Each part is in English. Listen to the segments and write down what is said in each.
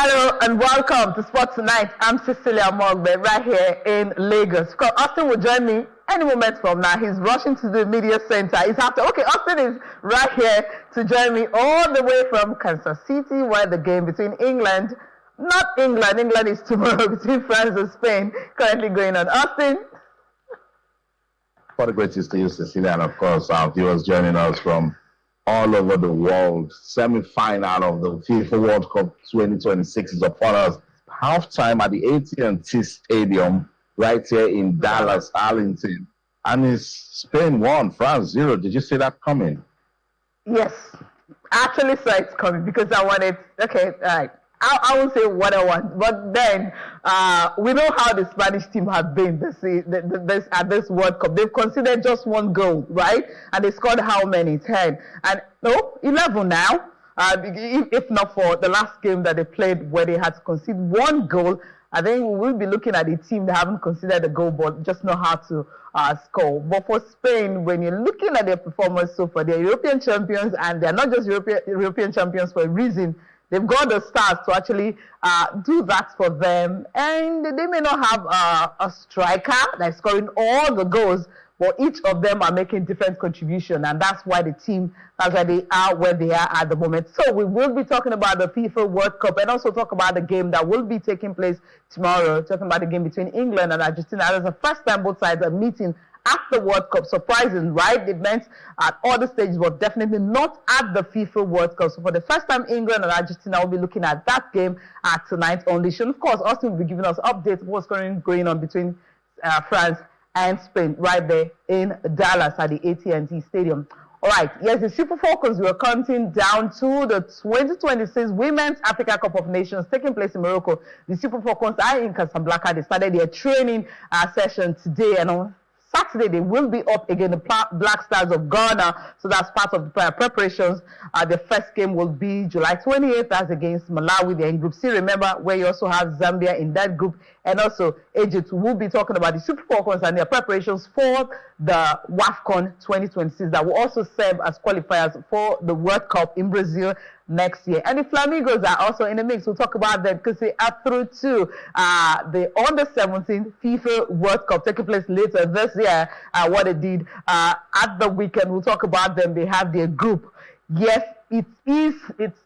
Hello and welcome to Sports Tonight. I'm Cecilia Mogbe right here in Lagos. Austin will join me any moment from now. He's rushing to the media center. Austin is right here to join me all the way from Kansas City, where the game between England is tomorrow, between France and Spain, currently going on. Austin? What a great to see you, Cecilia, and of course our viewers joining us from all over the world. Semi-final of the FIFA World Cup 2026 is upon us. Halftime at the AT&T Stadium right here in Dallas, Arlington. And Spain won, France 0. Did you see that coming? Yes. I actually saw it coming because I wanted, okay, all right. I won't say what I want, but then we know how the Spanish team have been at this World Cup. They've conceded just one goal, right? And they scored how many? 10. And 11 now. If not for the last game that they played where they had to concede one goal, I think we will be looking at a team that haven't considered a goal but just know how to score. But for Spain, when you're looking at their performance so far, they're European champions, and they're not just European champions for a reason. They've got the stars to actually do that for them. And they may not have a striker that's scoring all the goals, but each of them are making different contribution. And that's why they are where they are at the moment. So we will be talking about the FIFA World Cup and also talk about the game that will be taking place tomorrow, talking about the game between England and Argentina. That's the first time both sides are meeting at the World Cup. Surprising, right? It meant at other stages, but definitely not at the FIFA World Cup. So for the first time, England and Argentina will be looking at that game tonight on the show. And of course, Austin will be giving us updates of what's going on between France and Spain right there in Dallas at the AT&T Stadium. All right, yes, the Super Falcons were counting down to the 2026 Women's Africa Cup of Nations taking place in Morocco. The Super Falcons are in Casablanca. They started their training session today, and on Saturday, they will be up against the Black Stars of Ghana. So that's part of the preparations. The first game will be July 28th. That's against Malawi. They're in Group C. Remember, where you also have Zambia in that group. And also Egypt. We'll be talking about the Super Falcons and their preparations for the WAFCON 2026 that will also serve as qualifiers for the World Cup in Brazil next year. And the Flamingos are also in the mix. We'll talk about them because they are through to the Under-17 FIFA World Cup taking place later this year. What they did at the weekend. We'll talk about them. They have their group. Yes, it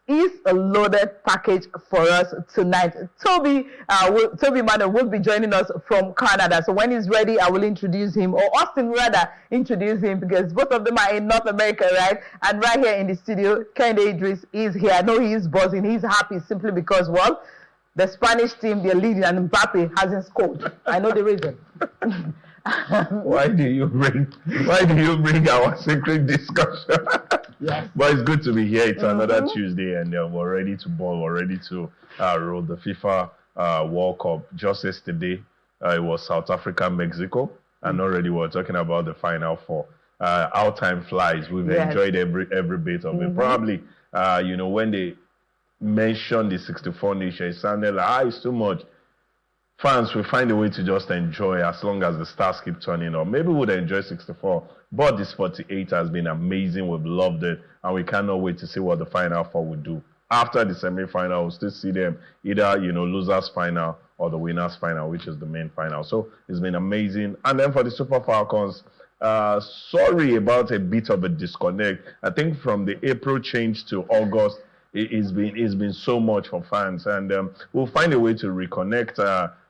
is a loaded package for us tonight. Toby Mano will be joining us from Canada. So when he's ready, I will introduce him, or Austin rather introduce him, because both of them are in North America, right? And right here in the studio, Kende Idris is here. I know he is buzzing. He's happy simply because, well, the Spanish team, they're leading, and Mbappe hasn't scored. I know the reason. Why do you bring our secret discussion? Yes. But it's good to be here. It's another Tuesday, and we're ready to ball. We're ready to roll the FIFA World Cup. Just yesterday, it was South Africa, Mexico, and already we're talking about the Final Four. Our time flies. We've enjoyed every bit of it. Probably, when they mentioned the 64 nations, it sounded like, it's too much. Fans will find a way to just enjoy as long as the stars keep turning up. Maybe we'll enjoy 64, but this 48 has been amazing. We've loved it, and we cannot wait to see what the Final Four will do. After the semi-final, we'll still see them either, losers final or the winners final, which is the main final. So it's been amazing. And then for the Super Falcons, sorry about a bit of a disconnect. I think from the April change to August, it's been so much for fans, and we'll find a way to reconnect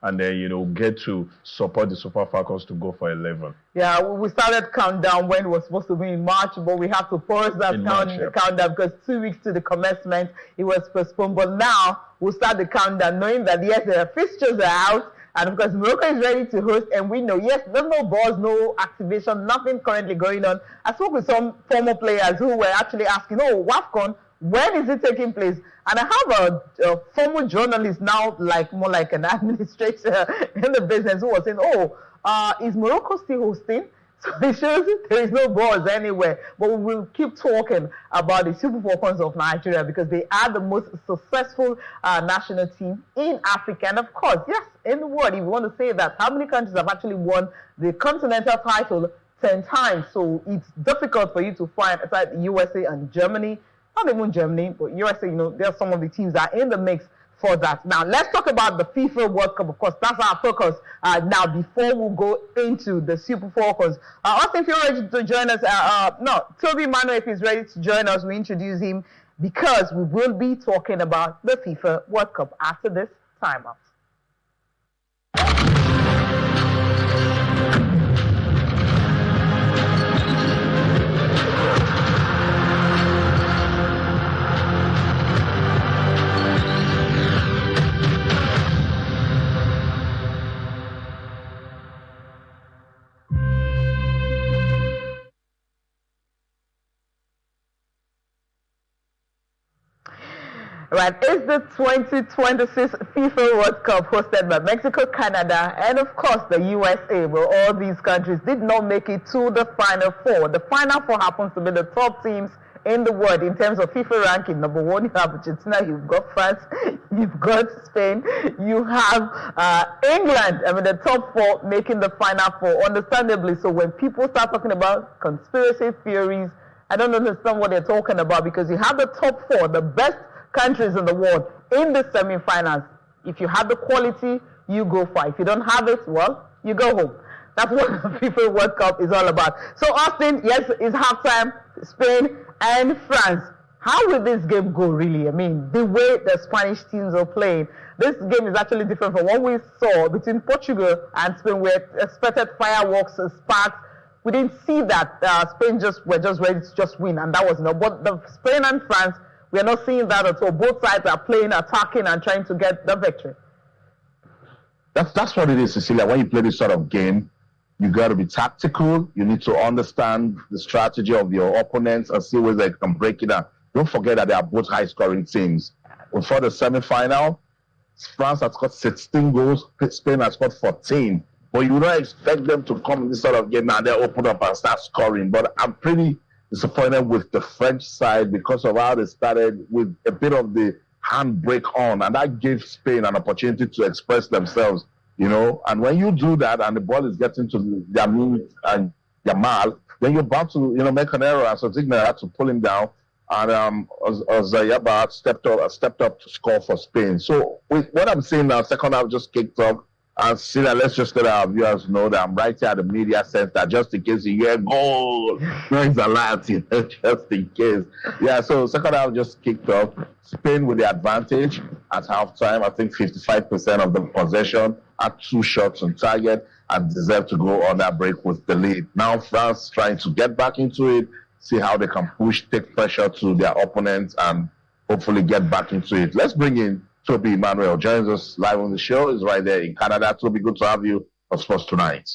and then get to support the Super Falcons to go for 11. Yeah, we started countdown when it was supposed to be in March, but we have to pause that countdown because 2 weeks to the commencement it was postponed. But now we'll start the countdown, knowing that yes, the fixtures are out. And of course, Morocco is ready to host, and we know, yes, there's no balls, no activation, nothing currently going on. I spoke with some former players who were actually asking, WAFCON, when is it taking place? And I have a former journalist now, more like an administrator in the business, who was saying, is Morocco still hosting? So it shows there is no balls anywhere. But we will keep talking about the Super Falcons of Nigeria because they are the most successful national team in Africa. And of course, yes, in the world, if you want to say that, how many countries have actually won the continental title 10 times? So it's difficult for you to find aside USA and Germany. Not even Germany, but USA, there are some of the teams that are in the mix for that. Now, let's talk about the FIFA World Cup. Of course, that's our focus now before we go into the Super Falcons. Austin, if you're ready to join us, no, Toby Manuel, if he's ready to join us, we introduce him because we will be talking about the FIFA World Cup after this timeout. Right, it's the 2026 FIFA World Cup hosted by Mexico, Canada, and of course the USA, where all these countries did not make it to the Final Four. The Final Four happens to be the top teams in the world in terms of FIFA ranking. Number one, you have Argentina, you've got France, you've got Spain, you have England. I mean, the top four making the Final Four, understandably. So when people start talking about conspiracy theories, I don't understand what they're talking about, because you have the top four, the best countries in the world in the semifinals. If you have the quality, you go far. If you don't have it, well, you go home. That's what the FIFA World Cup is all about. So Austin, yes, it's halftime. Spain and France. How will this game go, really? I mean, the way the Spanish teams are playing, this game is actually different from what we saw between Portugal and Spain. We expected fireworks, sparks. We didn't see that. Spain were just ready to just win, and that was no. But the Spain and France, we are not seeing that at all. Both sides are playing, attacking, and trying to get the victory. That's what it is, Cecilia. When you play this sort of game, you got to be tactical. You need to understand the strategy of your opponents and see where they can break it down. Don't forget that they are both high-scoring teams. Before the semi-final, France has got 16 goals. Spain has got 14. But you don't expect them to come in this sort of game and they open up and start scoring. But I'm pretty disappointed with the French side because of how they started with a bit of the handbrake on, and that gave Spain an opportunity to express themselves, you know. And when you do that and the ball is getting to Yamin and Yamal, then you're about to, you know, make an error. So Zigner had to pull him down, and Zayaba stepped up to score for Spain. So with what I'm saying now, second half just kicked off. And see that, let's just let our viewers know that I'm right here at the media center just in case you hear goal. No, it's a lot, just in case. Yeah, so second half just kicked off. Spain with the advantage at halftime. I think 55% of the possession, had 2 shots on target, and deserved to go on that break with the lead. Now France trying to get back into it, see how they can push, take pressure to their opponents, and hopefully get back into it. Let's bring in Toby Emmanuel. Joins us live on the show. Is right there in Canada. Toby, good to have you on Sports Tonight.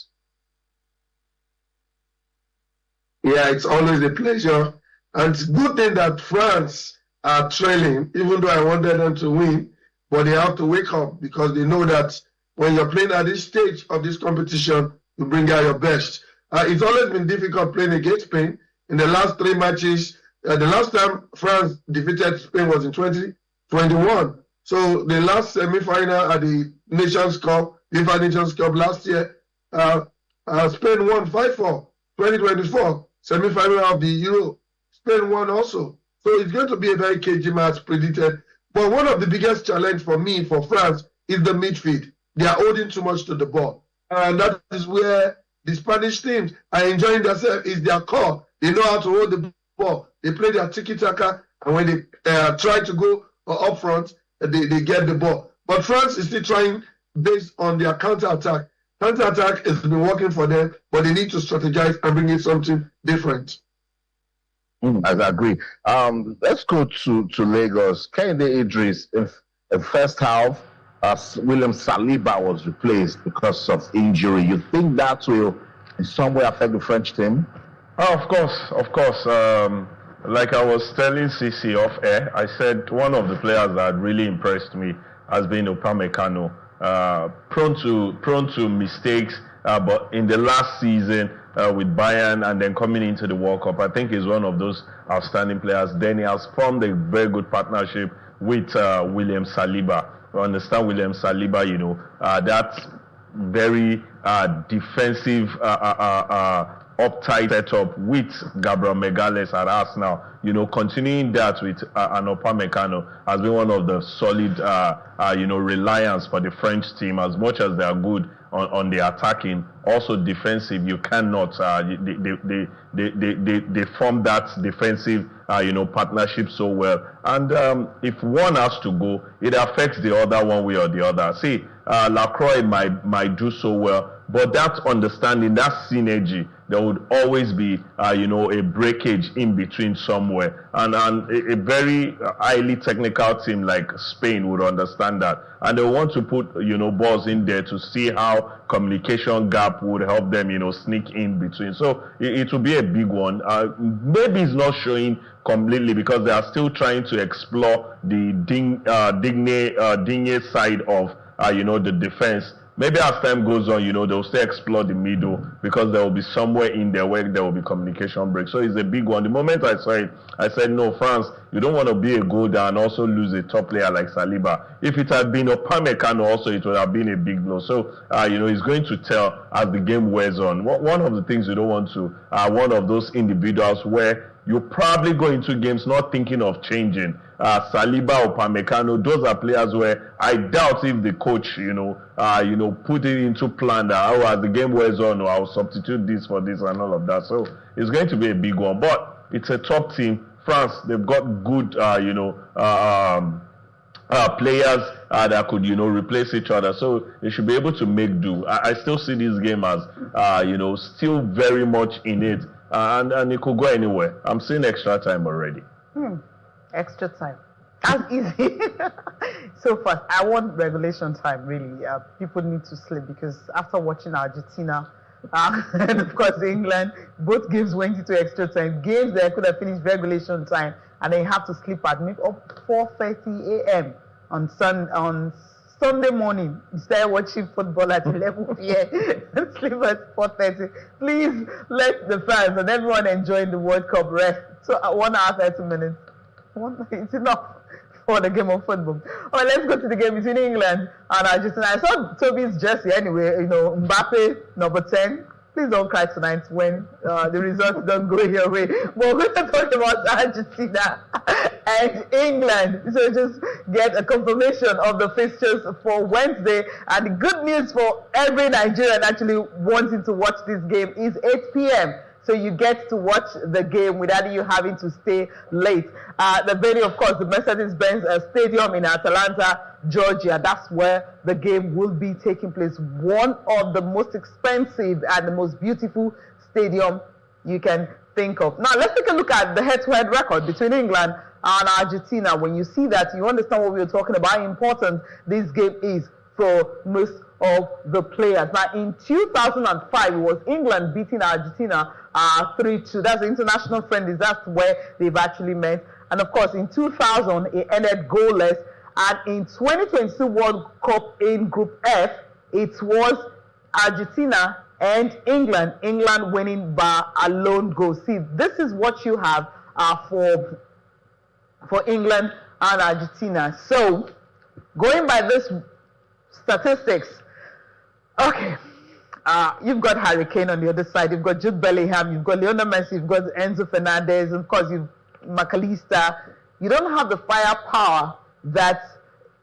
Yeah, it's always a pleasure. And it's a good thing that France are trailing, even though I wanted them to win, but they have to wake up because they know that when you're playing at this stage of this competition, you bring out your best. It's always been difficult playing against Spain. In the last 3 matches, the last time France defeated Spain was in 2021. So the last semi-final at the Nations Cup, FIFA Nations Cup last year, Spain won 5-4. 2024 semi-final of the Euro, Spain won also. So it's going to be a very cagey match predicted. But one of the biggest challenge for me, for France, is the midfield. They are holding too much to the ball. And that is where the Spanish teams are enjoying themselves, is their core. They know how to hold the ball. They play their tiki-taka, and when they try to go up front, they get the ball. But France is still trying based on their counter-attack. Counter-attack has been working for them, but they need to strategize and bring in something different. I agree. Let's go to Lagos. Kehinde Idris, in first half, William Saliba was replaced because of injury. You think that will in some way affect the French team? Oh, of course. Like I was telling CC off air, I said one of the players that really impressed me has been Upamecano. Prone to mistakes, but in the last season with Bayern and then coming into the World Cup, I think he's one of those outstanding players. Then he has formed a very good partnership with William Saliba. You understand William Saliba, you know, that's very defensive uptight setup with Gabriel Magalhaes at Arsenal. continuing that with an Upamecano has been one of the solid, reliance for the French team. As much as they are good on the attacking, also defensive, you cannot. They form that defensive, partnership so well. And if one has to go, it affects the other one way or the other. See, Lacroix might do so well, but that understanding, that synergy, there would always be, a breakage in between somewhere. And a very highly technical team like Spain would understand that. And they want to put, balls in there to see how communication gap would help them, sneak in between. So it will be a big one. Maybe it's not showing completely because they are still trying to explore the Digne side of, the defense. Maybe as time goes on, they'll still explore the middle because there will be somewhere in there where there will be communication break. So it's a big one. The moment I saw it, I said, no, France, you don't want to be a goal down and also lose a top player like Saliba. If it had been Upamecano also, it would have been a big blow. So, it's going to tell as the game wears on. One of the things you don't want to, one of those individuals where you probably go into games not thinking of changing. Saliba, Upamecano, those are players where I doubt if the coach, put it into plan that, as the game wears on, I'll substitute this for this and all of that. So it's going to be a big one. But it's a top team. France, they've got good, players that could, replace each other. So they should be able to make do. I still see this game as, still very much in it. And it could go anywhere. I'm seeing extra time already. Extra time. That's easy. So fast. I want regulation time, really. People need to sleep because after watching Argentina and of course England, both games went into extra time. Games that could have finished regulation time and then you have to sleep at maybe up 4:30 a.m. on Sunday morning. You start watching football at 11 p.m. and sleep at 4:30. Please let the fans and everyone enjoying the World Cup rest. So 1 hour 30 minutes. It's enough for the game of football. All right, let's go to the game between England and Argentina. I saw Toby's jersey anyway. Mbappe, number 10. Please don't cry tonight when the results don't go your way. But we're going to talk about Argentina and England. So just get a confirmation of the fixtures for Wednesday. And the good news for every Nigerian actually wanting to watch this game is 8 p.m. So you get to watch the game without you having to stay late. The venue, of course, the Mercedes-Benz Stadium in Atlanta, Georgia. That's where the game will be taking place. One of the most expensive and the most beautiful stadium you can think of. Now, let's take a look at the head-to-head record between England and Argentina. When you see that, you understand what we were talking about, how important this game is for most of the players. Now, in 2005, it was England beating Argentina 3-2. That's the international friendlies. That's where they've actually met. And of course, in 2000, it ended goalless. And in 2022 World Cup in Group F, it was Argentina and England. England winning by a lone goal. See, this is what you have for England and Argentina. So, going by this statistics, okay, you've got Harry Kane on the other side, you've got Jude Bellingham, you've got Lionel Messi, you've got Enzo Fernandez, and of course you've McAllister. You don't have the firepower that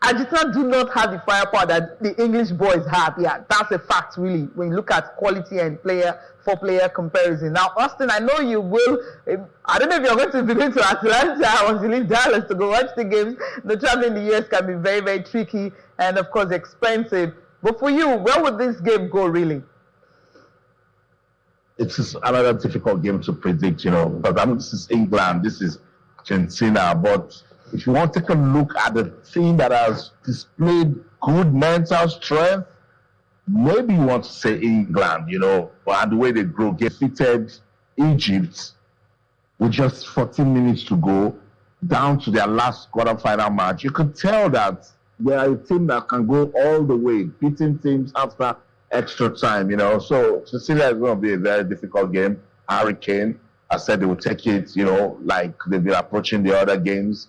Argentina do not have the firepower that the English boys have. Yeah, that's a fact, really, when you look at quality and player comparison. Now, Austin, I know you will. I don't know if you're going to be going to Atlanta or you leave Dallas to go watch the games. The travel in the US can be very, very tricky and, of course, expensive. But for you, where would this game go, really? It's just another difficult game to predict, because this is England, this is Argentina. But if you want to take a look at the team that has displayed good mental strength, maybe you want to say England, and the way they defeated Egypt with just 14 minutes to go down to their last quarterfinal match. You could tell that they are a team that can go all the way, beating teams after extra time, So Cecilia is going to be a very difficult game. Harry Kane, I said they will take it, like they've been approaching the other games.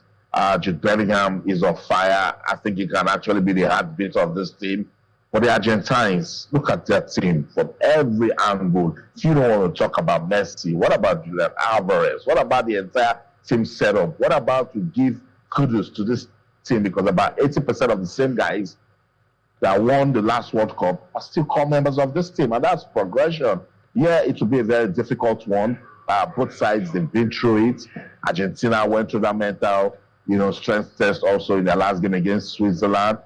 Jude Bellingham is on fire. I think he can actually be the heartbeat of this team. For the Argentines, look at their team from every angle. If you don't want to talk about Messi, what about Julian Alvarez? What about the entire team setup. What about to give kudos to this team, because about 80% of the same guys that won the last World Cup are still core members of this team, and that's progression. Yeah, it will be a very difficult one. Both sides, they've been through it. Argentina went through that mental, strength test also in their last game against Switzerland.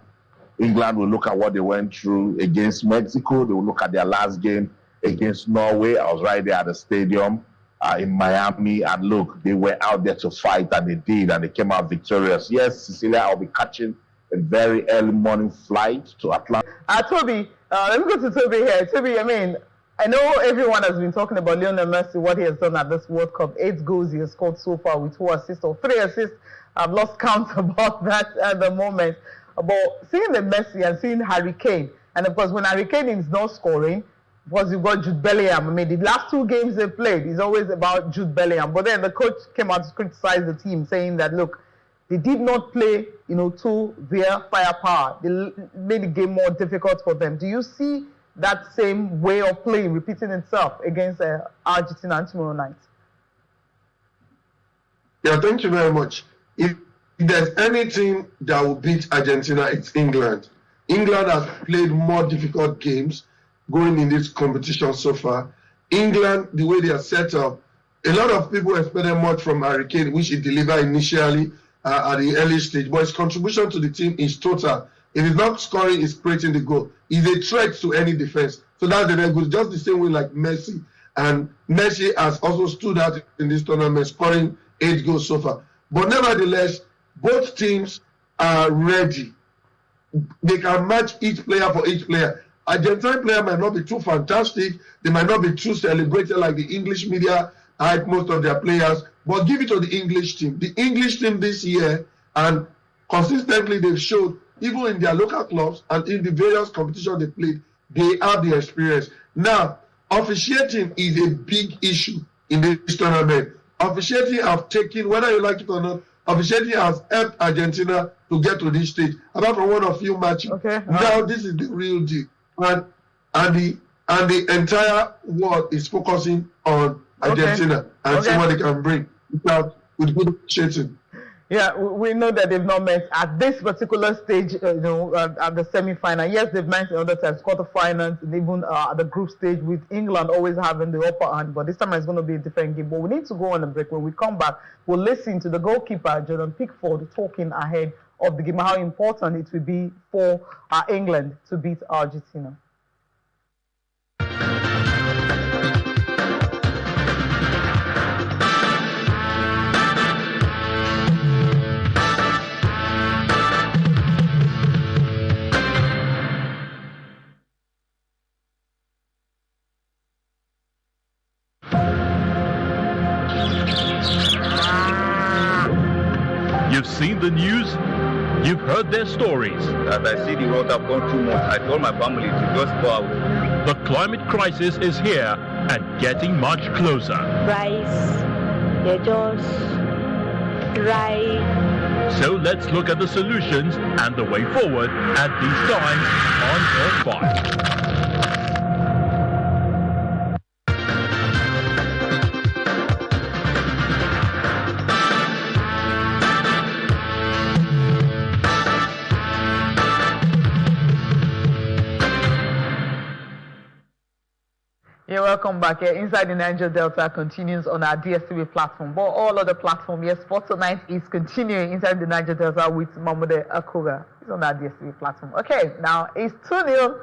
England will look at what they went through against Mexico. They will look at their last game against Norway. I was right there at the stadium in Miami, and look, they were out there to fight, and they did, and they came out victorious. Yes, Cecilia, I'll be catching a very early morning flight to Atlanta. Toby, let me go to Toby here. Toby, I know everyone has been talking about Lionel Messi, what he has done at this World Cup. 8 goals he has scored so far with 2 assists or 3 assists. I've lost count about that at the moment. But seeing the Messi and seeing Harry Kane, and of course when Harry Kane is not scoring, because you've got Jude Bellingham. The last 2 games they played is always about Jude Bellingham. But then the coach came out to criticize the team, saying that, look, they did not play, to their firepower. They made the game more difficult for them. Do you see that same way of playing repeating itself against Argentina tomorrow night? Yeah, thank you very much. If there's any team that will beat Argentina, it's England. England has played more difficult games going in this competition so far. England, the way they are set up, a lot of people expected much from Harry Kane, which he delivered initially at the early stage, but his contribution to the team is total. If he's not scoring, he's creating the goal. He's a threat to any defense. So that's very good. Just the same way like Messi. And Messi has also stood out in this tournament, scoring 8 goals so far. But nevertheless, both teams are ready. They can match each player for each player. Argentine player might not be too fantastic. They might not be too celebrated like the English media hype most of their players. But give it to the English team. The English team this year, and consistently they've showed, even in their local clubs and in the various competitions they played, they have the experience. Now, officiating is a big issue in this tournament. Officiating have taken, whether you like it or not, officiating has helped Argentina to get to this stage. Apart from one or few matches, now this is the real deal. And the entire world is focusing on Argentina and see what they can bring with good officiating. Yeah, we know that they've not met at this particular stage, at the semi-final. Yes, they've met in other times, quarterfinals, and even at the group stage with England always having the upper hand. But this time it's going to be a different game. But we need to go on a break. When we come back, we'll listen to the goalkeeper, Jordan Pickford, talking ahead of the game, how important it will be for England to beat Argentina. You've seen the news, you've heard their stories. As I see the World Cup gone 2 months, I told my family to just go away. The climate crisis is here and getting much closer. Rice, they just dry. So let's look at the solutions and the way forward at these times on Earth 5. Yeah, welcome back. Inside the Niger Delta continues on our DSTV platform. But all other platforms, yes, Sport Tonight is continuing inside the Niger Delta with Mamude Akuga. It's on our DSTV platform. Okay, now it's 2-0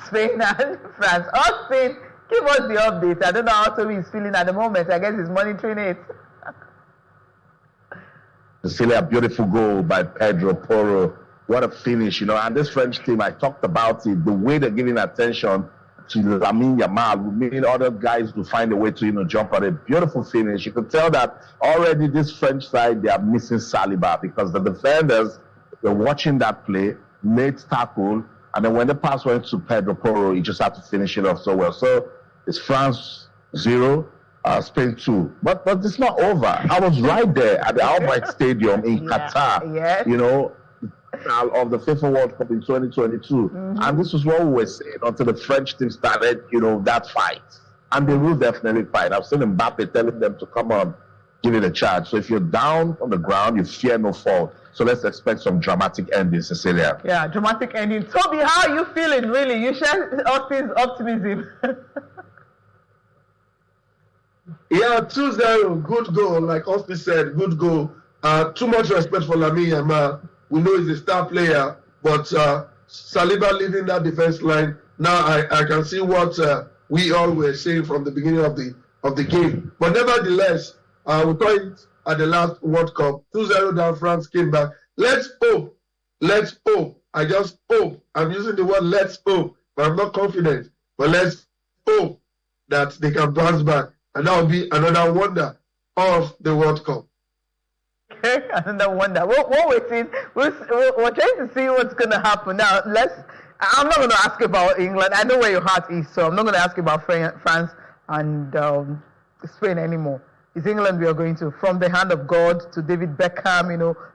Spain and France. Austin, give us the update. I don't know how Toby is feeling at the moment. I guess he's monitoring it. Cecilia, beautiful goal by Pedro Porro. What a finish, And this French team, I talked about it, the way they're giving attention to Lamine Yamal, meaning other guys to find a way to, jump at a beautiful finish. You can tell that already this French side, they are missing Saliba because the defenders were watching that play, made tackle, and then when the pass went to Pedro Porro, he just had to finish it off so well. So it's France 0, Spain 2. But it's not over. I was right there at the Albright Stadium in Qatar, of the FIFA World Cup in 2022. And this was what we were saying until the French team started, that fight. And they will definitely fight. I've seen Mbappe telling them to come on. give it a chance. So if you're down on the ground, you fear no fall. So let's expect some dramatic ending, Cecilia. Yeah, dramatic ending. Toby, how are you feeling, really? You share Austin's optimism. Yeah, 2-0, good goal. Like Austin said, good goal. Too much respect for Lamine Yamal. We know he's a star player, but Saliba leading that defense line. Now I can see what we all were saying from the beginning of the game. But nevertheless, we thought it at the last World Cup. 2-0 down, France came back. Let's hope. Let's hope. I just hope. I'm using the word let's hope, but I'm not confident. But let's hope that they can bounce back. And that will be another wonder of the World Cup. Okay, another wonder. What we're seeing, we're trying to see what's going to happen. Now, I'm not going to ask about England. I know where your heart is, so I'm not going to ask you about France and Spain anymore. It's England we are going to. From the hand of God to David Beckham,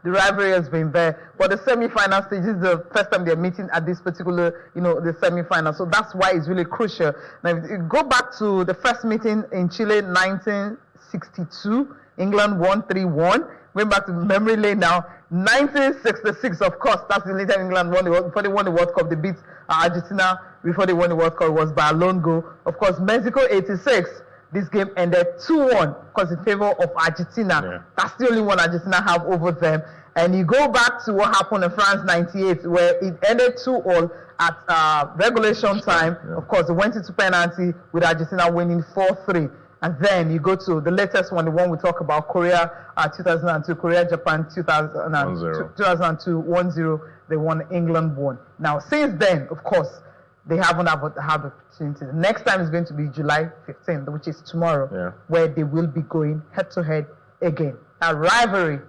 the rivalry has been there. But the semi-final stage is the first time they're meeting at this particular, the semi-final. So that's why it's really crucial. Now, if you go back to the first meeting in Chile, 1962, England won 3-1. Went back to memory lane now. 1966, of course, that's the later England won before they won the World Cup. They beat Argentina before they won the World Cup. It was by a lone goal. Of course, Mexico 86. This game ended 2-1 because in favor of Argentina. Yeah. That's the only one Argentina have over them. And you go back to what happened in France 98, where it ended 2-2 at regulation time. Yeah. Of course, it went into penalty with Argentina winning 4-3. And then you go to the latest one, the one we talk about, Korea 2002, Korea-Japan 2002, 1-0. They won, England won. Now, since then, of course, they haven't had the opportunity. The next time is going to be July 15th, which is tomorrow, where they will be going head-to-head again. A rivalry.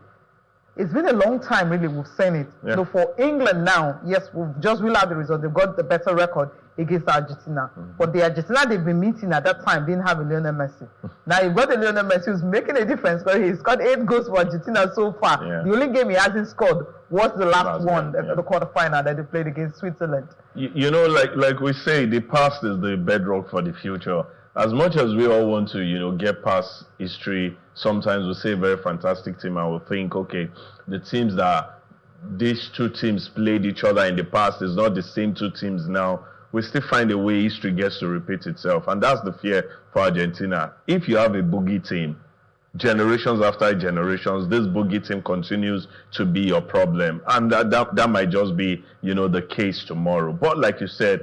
It's been a long time, really, we've seen it. Yeah. So for England now, yes, we've just ruled out the result. They've got the better record against Argentina. Mm-hmm. But the Argentina they've been meeting at that time didn't have a Lionel Messi. Now you've got a Lionel Messi who's making a difference, because he's got 8 goals for Argentina so far. Yeah. The only game he hasn't scored was the last one, the quarterfinal that they played against Switzerland. Like we say, the past is the bedrock for the future. As much as we all want to, get past history, sometimes we say a very fantastic team and we'll think, okay, the teams that these two teams played each other in the past is not the same two teams now. We still find a way history gets to repeat itself. And that's the fear for Argentina. If you have a boogie team, generations after generations, this boogie team continues to be your problem. And that might just be, the case tomorrow. But like you said,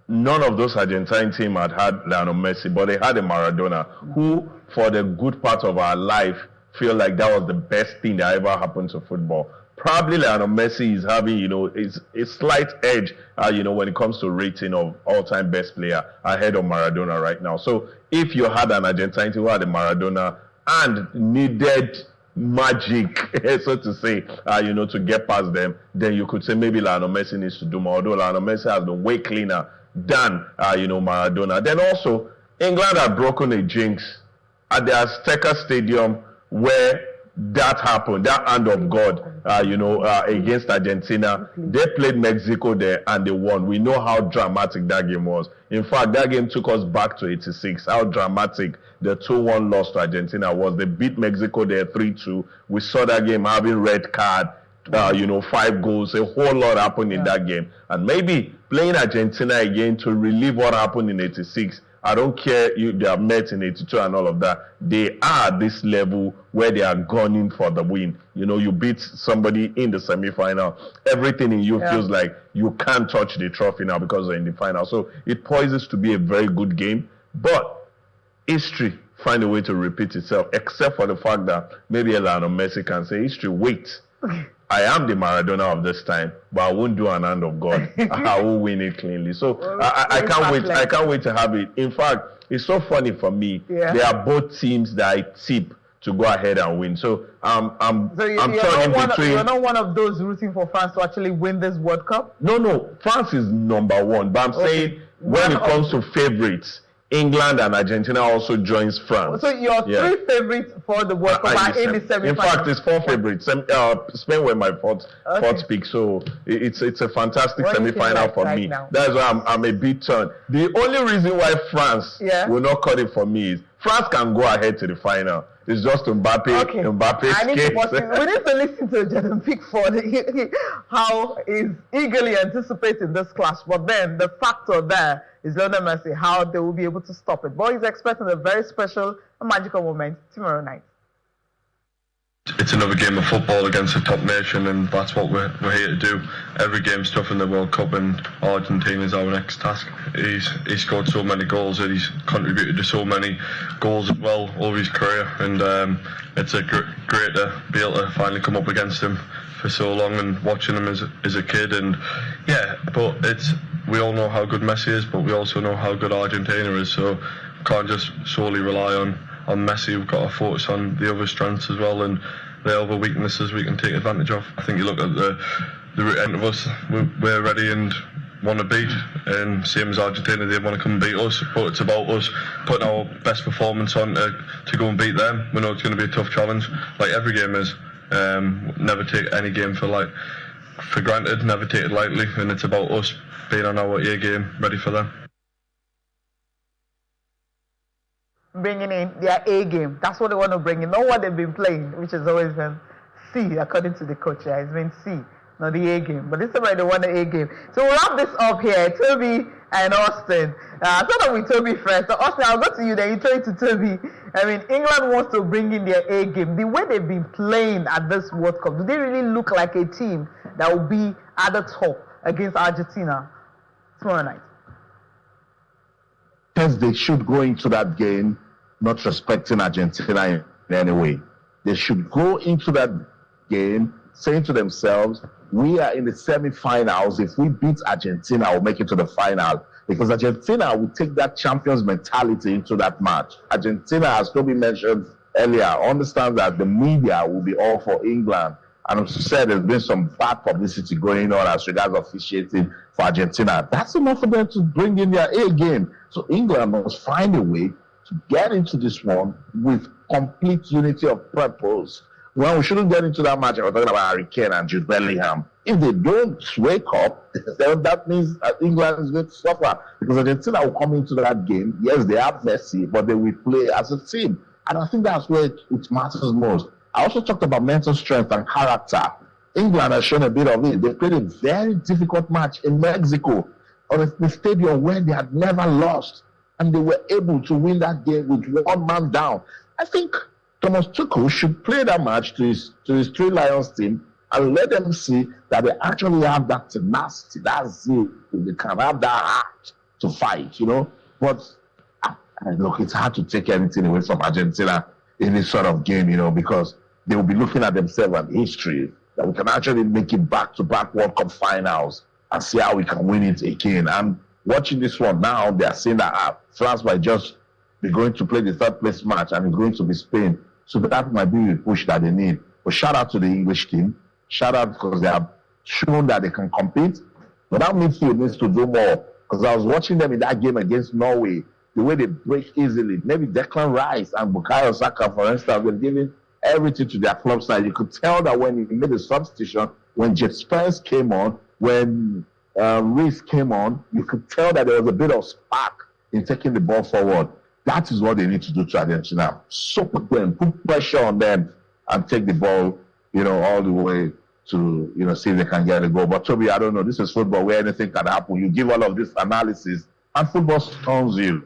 none of those Argentine team had Lionel Messi, but they had a Maradona who, for the good part of our life, feel like that was the best thing that ever happened to football. Probably Lionel Messi is having, a slight edge, when it comes to rating of all-time best player ahead of Maradona right now. So if you had an Argentine team who had a Maradona and needed magic, so to say, to get past them, then you could say maybe Lionel Messi needs to do more. Although Lionel Messi has been way cleaner than Maradona. Then also, England had broken a jinx at the Azteca Stadium where that happened, that hand of God, against Argentina. They played Mexico there and they won. We know how dramatic that game was. In fact, that game took us back to 86, how dramatic the 2-1 loss to Argentina was. They beat Mexico there 3-2. We saw that game having red card, 5 goals, a whole lot happened in that game. And maybe playing Argentina again to relive what happened in 86. I don't care they have met in 82 and all of that. They are at this level where they are gunning for the win. You beat somebody in the semi-final. Everything in you feels like you can't touch the trophy now because they're in the final. So it poises to be a very good game. But history find a way to repeat itself, except for the fact that maybe Lionel Messi can say, history, wait. I am the Maradona of this time, but I won't do an hand of God. I will win it cleanly. So I can't wait. I can't wait to have it. In fact, it's so funny for me. Yeah. They are both teams that I tip to go ahead and win. So I'm torn in between. You're not one of those rooting for France to actually win this World Cup? No. France is number one. But I'm saying when it comes to favorites, England and Argentina also joins France. So your 3 favorites for the World Cup are in the semi-final. In fact, it's 4 favorites. Spain were my fourth pick, so it's a fantastic semi-final for me. Now? That's why I'm a bit turned. The only reason why France will not cut it for me is France can go ahead to the final. It's just Mbappe's we need to listen to Jordan Pickford, how he's eagerly anticipating this clash. But then the factor there is Lionel Messi, how they will be able to stop it. But he's expecting a very special and magical moment tomorrow night. It's another game of football against a top nation, and that's what we're here to do. Every game's tough in the World Cup, and Argentina is our next task. He's scored so many goals, and he's contributed to so many goals as well over his career, and it's great to be able to finally come up against him for so long and watching him as a kid. And but we all know how good Messi is, but we also know how good Argentina is, so we can't just solely rely on Messi. We've got to focus on the other strengths as well, and the other weaknesses we can take advantage of. I think you look at the route end of us, we're ready and want to beat, and same as Argentina, they want to come and beat us, but it's about us putting our best performance on to go and beat them. We know it's going to be a tough challenge, like every game is. Never take any game for granted, never take it lightly, and it's about us being on our A game, ready for them. Bringing in their A game. That's what they want to bring in. Not what they've been playing, which has always been C, according to the coach. Yeah, it's been C, not the A game. But this time they want the A game. So we'll wrap this up here. Toby and Austin. Start off with Toby first. So Austin, I'll go to you, then you turn to Toby. I mean, England wants to bring in their A game. The way they've been playing at this World Cup, do they really look like a team that will be at the top against Argentina tomorrow night? Yes, they should go into that game not respecting Argentina in any way. They should go into that game saying to themselves, we are in the semifinals. If we beat Argentina, we'll make it to the final. Because Argentina will take that champions mentality into that match. Argentina, as Toby mentioned earlier, understands that the media will be all for England. And as I said, there's been some bad publicity going on as regards officiating for Argentina. That's enough for them to bring in their A game. So England must find a way to get into this one with complete unity of purpose. Well, we shouldn't get into that match. We're talking about Harry Kane and Jude Bellingham. If they don't wake up, then that means that England is going to suffer. Because Argentina will come into that game. Yes, they have Messi, but they will play as a team. And I think that's where it matters most. I also talked about mental strength and character. England has shown a bit of it. They played a very difficult match in Mexico on a stadium where they had never lost. And they were able to win that game with one man down. I think Thomas Tuchel should play that match to his Three Lions team and let them see that they actually have that tenacity, that zeal. They can have that heart to fight, But look, it's hard to take anything away from Argentina in this sort of game, because they will be looking at themselves and history, that we can actually make it back-to-back World Cup finals and see how we can win it again. And watching this one now, they are saying that France might just be going to play the third place match and it's going to be Spain. So that might be the push that they need. But shout out to the English team. Shout out because they have shown that they can compete. But that midfield needs to do more. Because I was watching them in that game against Norway, the way they break easily. Maybe Declan Rice and Bukayo Saka, for instance, were giving everything to their club side. You could tell that when he made the substitution, when Jet Spence came on, when Reece came on, you could tell that there was a bit of spark in taking the ball forward. That is what they need to do to Argentina. Soak them, put pressure on them, and take the ball, all the way to, see if they can get a goal. But Toby, I don't know. This is football where anything can happen. You give all of this analysis, and football stuns you.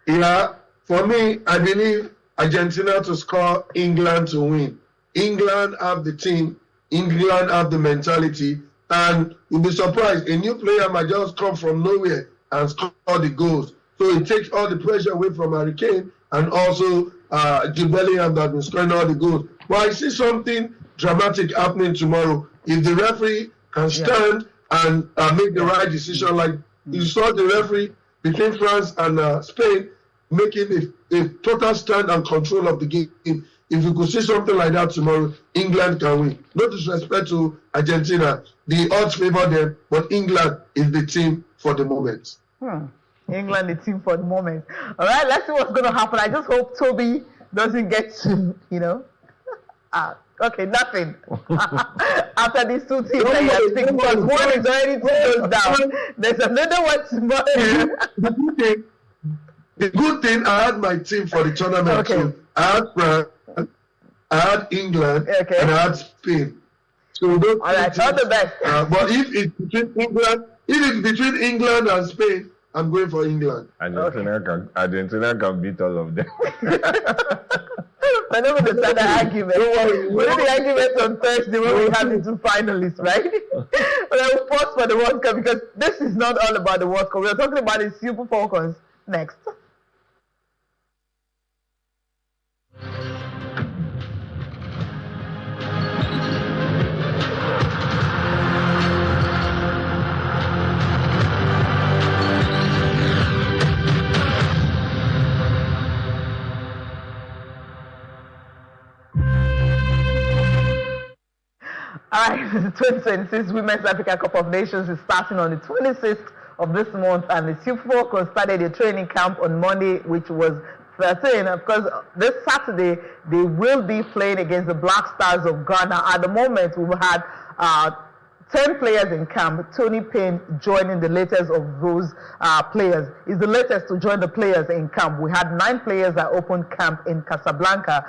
Yeah, for me, I believe Argentina to score, England to win. England have the team, England have the mentality, and you'll be surprised, a new player might just come from nowhere and score the goals. So it takes all the pressure away from Harry Kane and also Jude Bellingham that has been scoring all the goals. But I see something dramatic happening tomorrow. If the referee can stand and make the right decision, like you saw the referee between France and Spain making a total stand and control of the game. If you could see something like that tomorrow, England can win. No disrespect to Argentina. The odds favor them, but England is the team for the moment. England, the team for the moment. All right, let's see what's going to happen. I just hope Toby doesn't get to, okay, nothing. After these two teams, because one is already 2 goes down. There's another one tomorrow. The good thing, I had my team for the tournament too. I had France, I had England, and I had Spain. So those all right, all the best. But if it's between England and Spain, I'm going for England. Argentina can beat all of them. I never understand the argument. We did the argument on Thursday when we had the 2 finalists, right? But I will pause for the World Cup because this is not all about the World Cup. We are talking about the Super Falcons next. All right, the 2026 Women's Africa Cup of Nations is starting on the 26th of this month, and the Super Falcons started a training camp on Monday, which was 13. Of course, this Saturday, they will be playing against the Black Stars of Ghana. At the moment, we've had 10 players in camp. Tony Payne joining the latest of those players. Is the latest to join the players in camp. We had 9 players that opened camp in Casablanca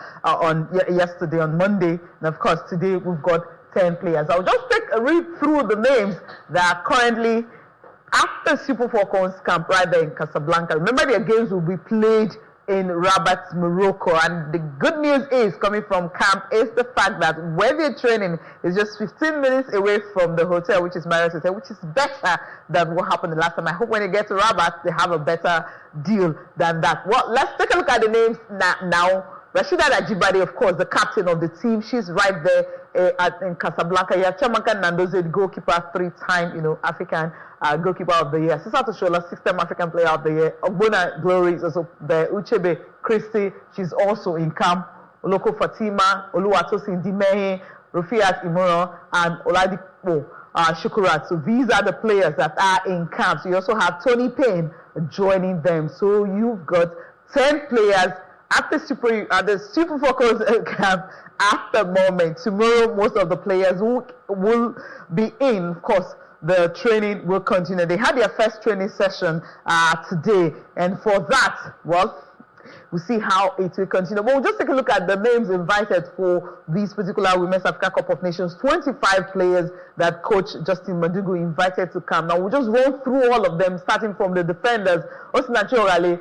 yesterday, on Monday. And of course, today we've got 10 players. I'll just take a read through the names that are currently at the Super Falcons camp right there in Casablanca. Remember, their games will be played in Rabat, Morocco, and the good news is coming from camp is the fact that where they're training is just 15 minutes away from the hotel, which is Marriott Hotel, which is better than what happened the last time. I hope when they get to Rabat, they have a better deal than that. Well, let's take a look at the names now. Rashida Ajibade, of course, the captain of the team. She's right there in Casablanca. You have Chiamaka Nnadozie, the goalkeeper, 3-time, African goalkeeper of the year. Sisa Toshola, 6-time African player of the year. Ogbonna Glory is also there. Uchebe Christie, she's also in camp. Oloko Fatima, Oluwatosin Dimehin, Rufiat Imoro, and Oladipo Shukurat. So these are the players that are in camp. So you also have Tony Payne joining them. So you've got 10 players at the Super Falcons camp at the moment. Tomorrow, most of the players will be in. Of course, the training will continue. They had their first training session today, and for that, well, we'll see how it will continue. But we'll just take a look at the names invited for this particular Women's Africa Cup of Nations. 25 players that Coach Justin Madugu invited to come. Now, we'll just run through all of them, starting from the defenders. Osinachi Orale,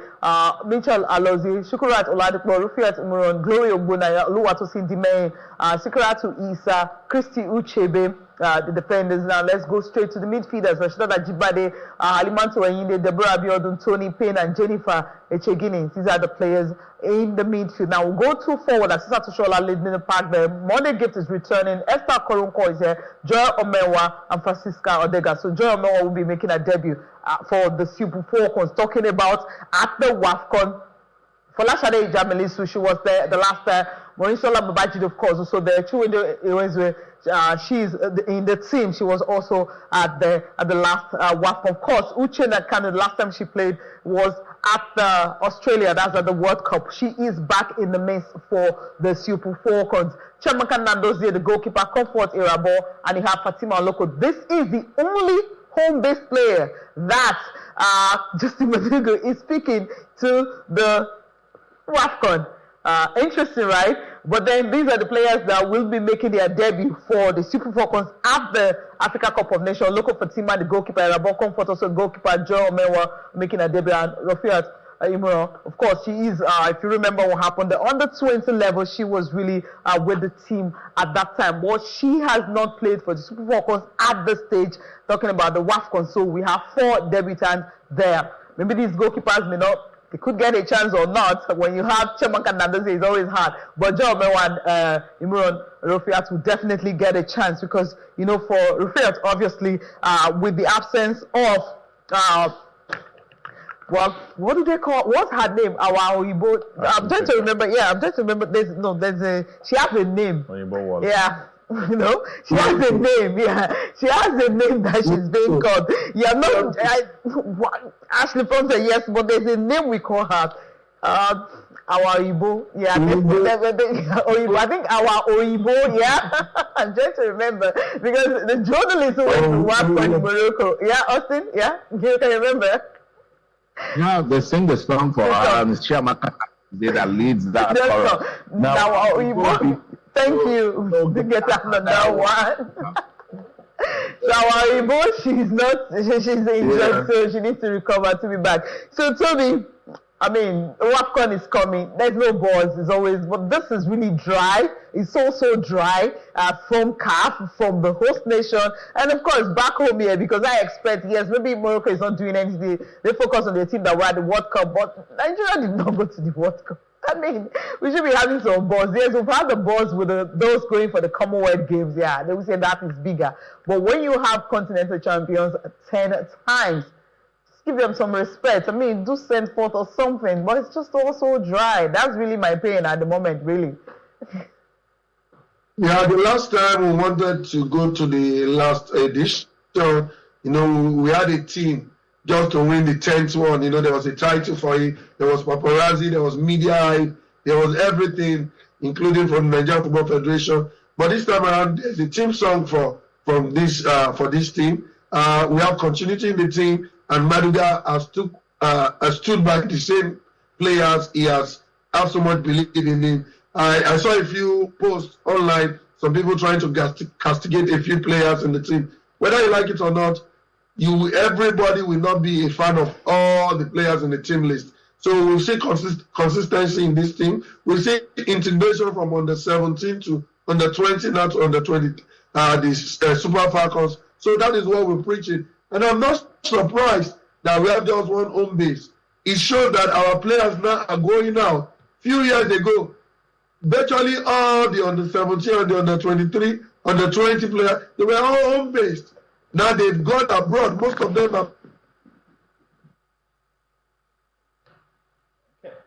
Mitchell Alozie, Shukurat Oladipo, Rufiat Imoro, Glory Ogbonna, Oluwatosin Dimehin, Sikaratu Isa, Christy Uchebe, the defenders. Now let's go straight to the midfielders. Rashida Ajibade, Alimanto Enyinde, Deborah Abiodun, Tony Payne, and Jennifer Echegini. These are the players in the midfield. Now we'll go to forward. Asisa Toshola leading the pack there. Monday Gift is returning. Esther Koronko is here. Joy Omewa and Francisca Odega. So Joy Omewa will be making a debut for the Super Falcons. Talking about at the WAFCON. Folashade Ijamilisu, she was there the last time. Morinsola Babajid, of course, also there. Chiwende Iwezwe, she's in the team. She was also at the last WAFCON. Of course, Uche Nakano, the last time she played was at Australia. That's at the World Cup. She is back in the mix for the Super Falcons. Chiamaka Nnadozie, the goalkeeper, Comfort Irabo, and you have Fatima Oloko. This is the only home-based player that Justin Madugu is speaking to the WAFCON. Interesting, right? But then these are the players that will be making their debut for the Super Falcons at the Africa Cup of Nations. Loco Fatima, the goalkeeper, Rabo Comfort, also goalkeeper, Joe Omewa making a debut, and Rafiat Imoro. Of course, she is, if you remember what happened, the under 20 level, she was really with the team at that time. But she has not played for the Super Falcons at this stage, talking about the WAFCON. So we have 4 debutants there. Maybe these goalkeepers may not. They could get a chance or not. When you have Chiamaka Nnadozie, it's always hard. But Joe Omewa and Imran Rufiat will definitely get a chance because, for Rufiat, obviously, with the absence of, what do they call? What's her name? Oyibo. I'm trying to remember. Yeah, I'm trying to remember. She has a name. Oyibo. Yeah. She has a name. Yeah, she has a name that she's being called. Yeah, Ashley Fong said yes, but there's a name we call her. Our Oyibo. Yeah, Oyibo. I think our Oyibo. Yeah, I'm trying to remember because the journalist who went to work in Morocco. Yeah, Austin. Yeah, you can remember. Yeah, they sing the song for her, and it's Chiamaka that leads that chorus. Thank you to get another one. So our Igbo, she's injured, so she needs to recover to be back. So Toby, I mean, WAFCON is coming. There's no buzz, it's always, but this is really dry. It's so dry from CAF, from the host nation, and of course back home here, because I expect, yes, maybe Morocco is not doing anything. They focus on the team that were at the World Cup, but Nigeria did not go to the World Cup. I mean, we should be having some buzz. Yes, we've had the buzz with those going for the Commonwealth Games. Yeah, they will say that is bigger. But when you have continental champions 10 times, just give them some respect. I mean, do send forth or something. But it's just all so dry. That's really my pain at the moment, really. Yeah, the last time we wanted to go to the last edition, we had a team just to win the 10th one. There was a title for it. There was paparazzi, there was media hype, there was everything, including from the Nigerian Football Federation. But this time around, there's a team song for this team. We have continuity in the team, and Maduga has stood by the same players. He has so much belief in him. I saw a few posts online, some people trying to castigate a few players in the team. Whether you like it or not, everybody will not be a fan of all the players in the team list. So we'll see consistency in this team. We'll see integration from under 17 to under 20, now to under 20, the Super Falcons. So that is what we're preaching. And I'm not surprised that we have just one home base. It shows that our players now are going out. Few years ago, virtually all the under 17 and the under 23, under 20 players, they were all home based. Now they've gone abroad. Most of them are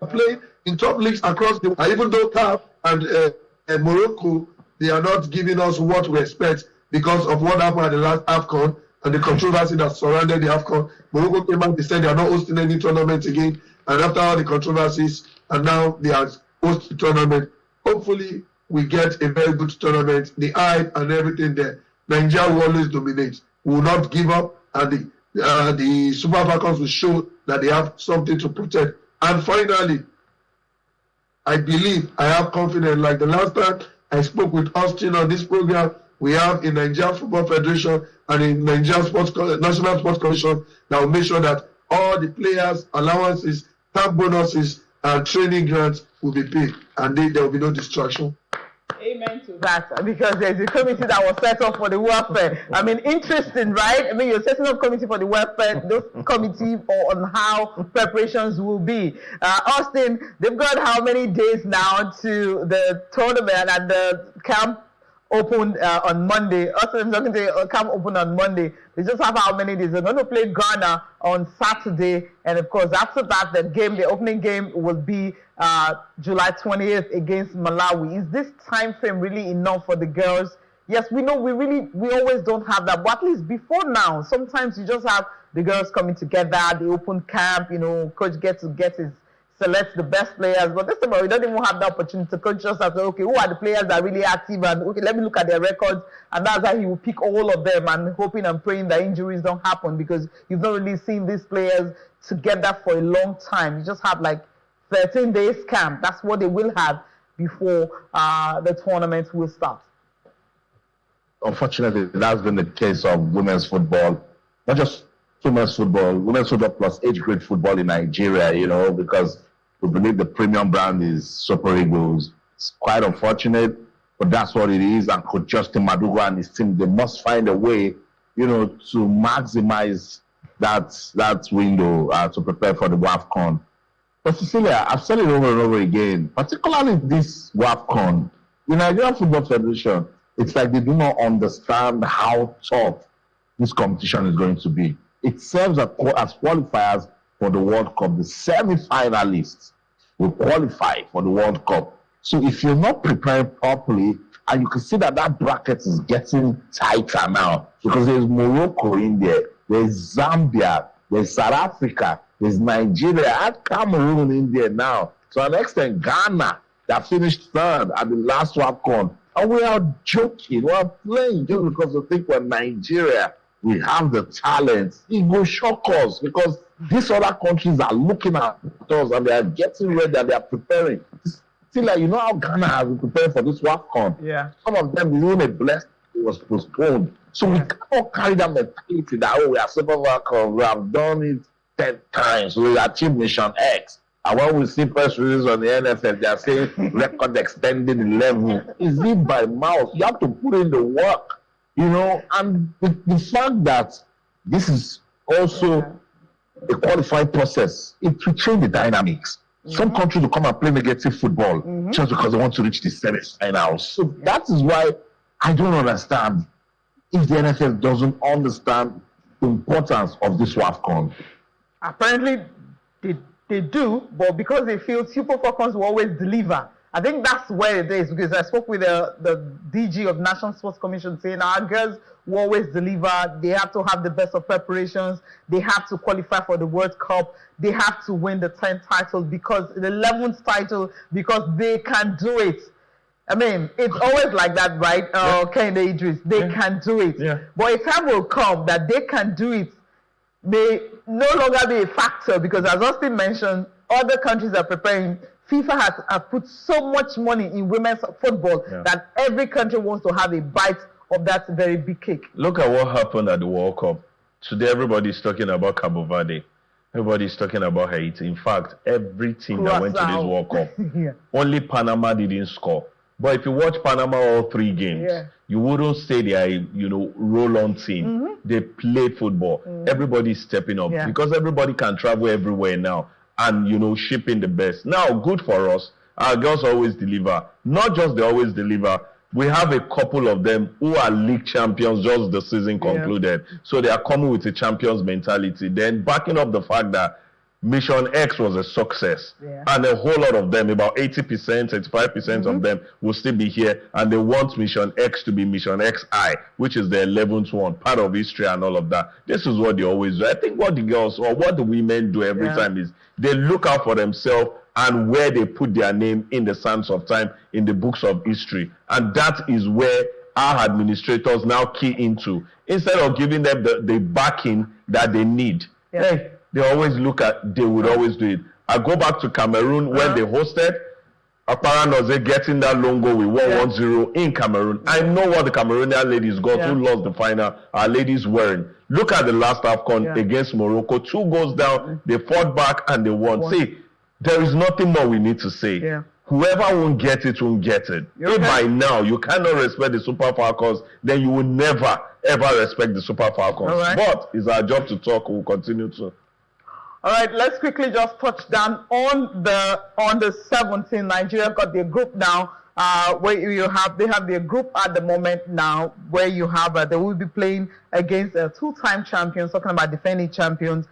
playing in top leagues across the world. Even though CAF and Morocco, they are not giving us what we expect because of what happened at the last AFCON and the controversy that surrounded the AFCON. Morocco came out, they said they are not hosting any tournament again. And after all the controversies, and now they are hosting the tournament. Hopefully, we get a very good tournament. The hype and everything there. Nigeria will always dominate. We will not give up, and the Super Falcons will show that they have something to protect. And finally, I believe, I have confidence, like the last time I spoke with Austin on this program, we have a Nigerian Football Federation and a Nigerian National Sports Commission that will make sure that all the players' allowances, camp bonuses, and training grants will be paid, and there will be no distraction. Amen to that, because there's a committee that was set up for the welfare. I mean, interesting, right? I mean, you're setting up a committee for the welfare, those committee on how preparations will be. Austin, they've got how many days now to the tournament, and the camp opened on Monday. Austin, I'm talking to camp open on Monday. They just have how many days? They're going to play Ghana on Saturday, and of course, after that, the opening game will be July 20th against Malawi. Is this time frame really enough for the girls? Yes, we know we always don't have that, but at least before now, sometimes you just have the girls coming together, the open camp, coach gets to select the best players, but this time we don't even have the opportunity to coach just after, okay, who are the players that are really active, and okay, let me look at their records, and that's how he will pick all of them, and hoping and praying that injuries don't happen, because you've not really seen these players together for a long time. You just have like 13 days camp. That's what they will have before the tournament will start. Unfortunately, that's been the case of women's football, not just women's football plus age grade football in Nigeria, because we believe the premium brand is Super Eagles. It's quite unfortunate, but that's what it is. And Coach Justin Maduga and his team, they must find a way, to maximize that window to prepare for the WAFCON. But Cecilia, I've said it over and over again, particularly this WAFCON, the Nigerian Football Federation, it's like they do not understand how tough this competition is going to be. It serves as qualifiers for the World Cup. The semi-finalists will qualify for the World Cup. So if you're not preparing properly, and you can see that bracket is getting tighter now, because there's Morocco in there, there's Zambia, there's South Africa, there's Nigeria, and Cameroon in there now. To an extent, Ghana, that finished third at the last WAFCON. And we are joking, we are playing just because we think we're Nigeria. We have the talent. It will shock us because these other countries are looking at us and they are getting ready and they are preparing. Still, like, you know how Ghana has been preparing for this WAFCON? Yeah. Some of them, even a blessed it was postponed. So we cannot carry that mentality that, oh, we are Super Falcons, we have done it 10 times, we achieved Mission X. And when we see press releases on the NFL, they are saying record extended 11. Is it by mouth? You have to put in the work, you know, and the fact that this is also a qualified process, it will change the dynamics. Some countries will come and play negative football just because they want to reach the semi-finals. So that is why I don't understand if the NFL doesn't understand the importance of this WAFCON. Apparently, they do, but because they feel Super Falcons will always deliver. I think that's where it is, because I spoke with the DG of National Sports Commission saying our girls will always deliver. They have to have the best of preparations. They have to qualify for the World Cup. They have to win the 10th title, because the 11th title, because they can do it. I mean, it's always like that, right? Kehinde Idris, they can do it. Yeah. But a time will come that they can do it may no longer be a factor, because as Austin mentioned, other countries are preparing. FIFA has put so much money in women's football that every country wants to have a bite of that very big cake. Look at what happened at the World Cup. Today, everybody's talking about Cabo Verde. Everybody's talking about Haiti. In fact, every team that went to this World Cup, only Panama didn't score. But if you watch Panama all 3 games, you wouldn't say they are, you know, roll-on team. They play football. Everybody's stepping up because everybody can travel everywhere now and, you know, ship in the best. Now, good for us. Our girls always deliver. Not just they always deliver. We have a couple of them who are league champions just the season concluded. So they are coming with a champion's mentality. Then backing up the fact that Mission X was a success. And a whole lot of them, about 80%, 85% of them will still be here. And they want Mission X to be Mission XI, which is the 11th one, part of history and all of that. This is what they always do. I think what the girls or what the women do every time is they look out for themselves and where they put their name in the sands of time, in the books of history. And that is where our administrators now key into. Instead of giving them the backing that they need. Hey, they always look at, they would always do it. I go back to Cameroon when they hosted. Aparanoze getting that long goal with 1-0 in Cameroon. I know what the Cameroonian ladies got who lost the final. Our ladies wearing. Look at the last AFCON against Morocco. 2 goals down. They fought back and they won. See, there is nothing more we need to say. Whoever won't get it, won't get it. If by now you cannot respect the Super Falcons, then you will never, ever respect the Super Falcons. But it's our job to talk. We'll continue to. All right, let's quickly just touch down on the 17. Nigeria got their group now, where they have their group at the moment now, where you have they will be playing against 2-time champions, talking about defending champions,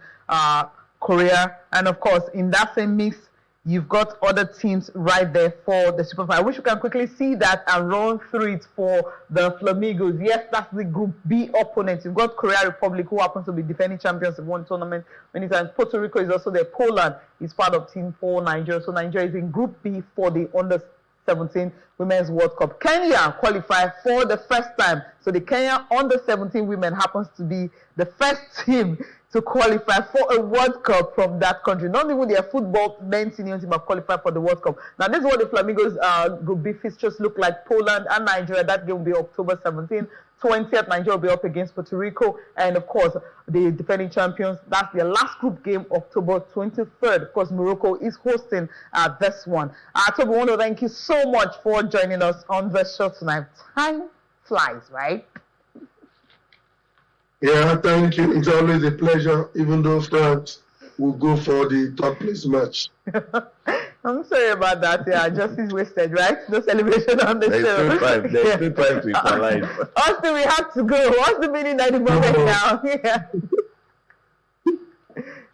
Korea, and of course in that same mix, you've got other teams right there for the Super Final. I wish you can quickly see that and run through it for the Flamingos. Yes, that's the Group B opponent. You've got Korea Republic, who happens to be defending champions of one tournament many times. Puerto Rico is also there. Poland is part of Team 4 Nigeria. So Nigeria is in Group B for the Under-17 Women's World Cup. Kenya qualified for the first time. So the Kenya Under-17 women happens to be the first team to qualify for a World Cup from that country. Not even their football men's senior team have qualified for the World Cup. Now, this is what the Flamingos Group B fixtures look like. Poland and Nigeria, that game will be October 17th. 20th, Nigeria will be up against Puerto Rico. And, of course, the defending champions, that's their last group game, October 23rd. Of course, Morocco is hosting this one. Toby, we want to thank you so much for joining us on the show tonight. Time flies, right? Yeah, thank you. It's always a pleasure, even though France will go for the top place match. I'm sorry about that. Yeah, justice wasted, right? No celebration on the show. There's 2 times to equalize. Austin, we have to go. What's the meaning at the moment now?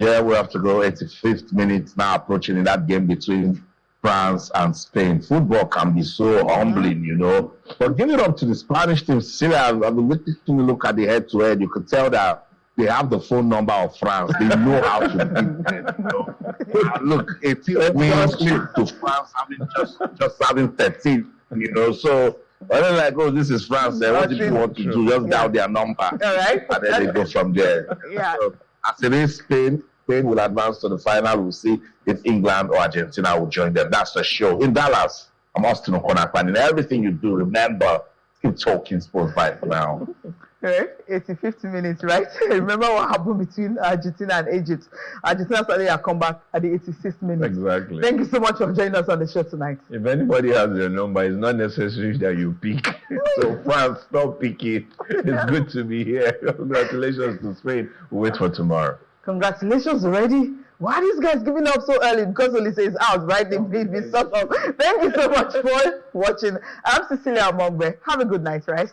Yeah, we have to go. 85th minute now, approaching in that game between France and Spain. Football can be so humbling, you know. But give it up to the Spanish team. I've been waiting to look at the head-to-head. You could tell that they have the phone number of France. They know how to beat them. You know? Look, a team wins to France just having 13, you know. So I don't like, oh, this is France. What do you want to do? Just dial their number. All right. And then they go from there. Yeah. So, as it is Spain, Spain will advance to the final. We'll see if England or Argentina will join them. That's the show. In Dallas, I'm Austin Okonakpan. In everything you do, remember, keep talking sports right for now. 50 minutes, right? Remember what happened between Argentina and Egypt? Argentina started a comeback at the 86th minute. Exactly. Thank you so much for joining us on the show tonight. If anybody has your number, it's not necessary that you pick. So France, stop picking. It's good to be here. Congratulations to Spain. We'll wait for tomorrow. Congratulations already. Why are these guys giving up so early? Because Olise is out, right? They made me sort of. Thank you so much for watching. I'm Cecilia Amongbe. Have a good night, right?